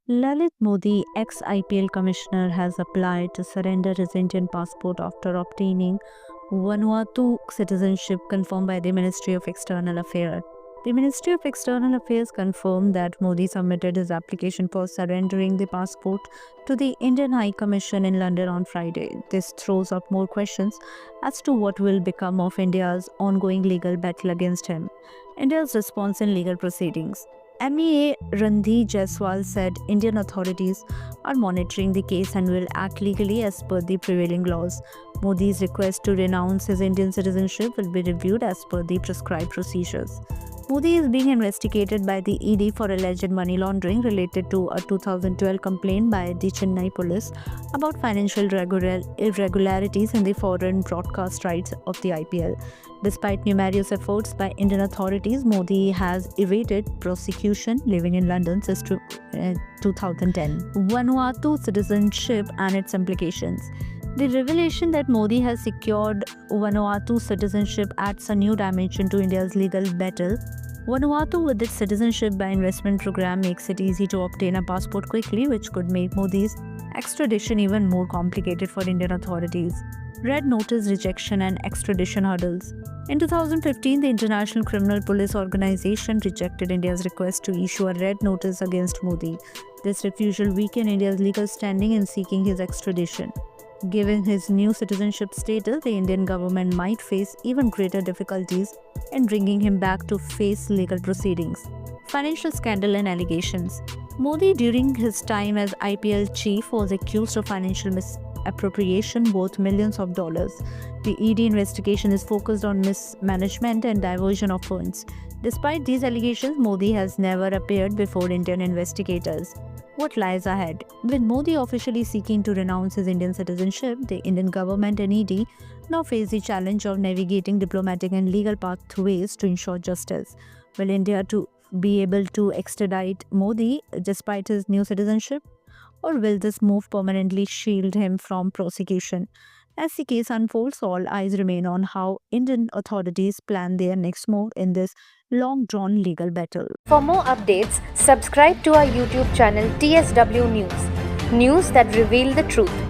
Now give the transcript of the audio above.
Lalit Modi, ex-IPL commissioner, has applied to surrender his Indian passport after obtaining Vanuatu citizenship confirmed by the Ministry of External Affairs. The Ministry of External Affairs confirmed that Modi submitted his application for surrendering the passport to the Indian High Commission in London on Friday. This throws up more questions as to what will become of India's ongoing legal battle against him. India's response in legal proceedings. MEA Randhi Jaiswal said Indian authorities are monitoring the case and will act legally as per the prevailing laws. Modi's request to renounce his Indian citizenship will be reviewed as per the prescribed procedures. Modi is being investigated by the ED for alleged money laundering related to a 2012 complaint by the Chennai police about financial irregularities in the foreign broadcast rights of the IPL. Despite numerous efforts by Indian authorities, Modi has evaded prosecution, living in London since 2010. Vanuatu citizenship and its implications. The revelation that Modi has secured Vanuatu citizenship adds a new dimension to India's legal battle. Vanuatu, with its citizenship by investment program, makes it easy to obtain a passport quickly, which could make Modi's extradition even more complicated for Indian authorities. Red notice rejection and extradition hurdles. In 2015, the International Criminal Police Organization rejected India's request to issue a red notice against Modi. This refusal weakened India's legal standing in seeking his extradition. Given his new citizenship status, the Indian government might face even greater difficulties in bringing him back to face legal proceedings. Financial scandal and allegations. Modi, during his time as IPL chief, was accused of financial misappropriation worth millions of dollars. The ED investigation is focused on mismanagement and diversion of funds. Despite these allegations, Modi has never appeared before Indian investigators. What lies ahead? With Modi officially seeking to renounce his Indian citizenship, the Indian government and ED now face the challenge of navigating diplomatic and legal pathways to ensure justice. Will India be able to extradite Modi despite his new citizenship? Or will this move permanently shield him from prosecution? As the case unfolds, all eyes remain on how Indian authorities plan their next move in this long-drawn legal battle. For more updates, subscribe to our YouTube channel TSW News. News that reveal the truth.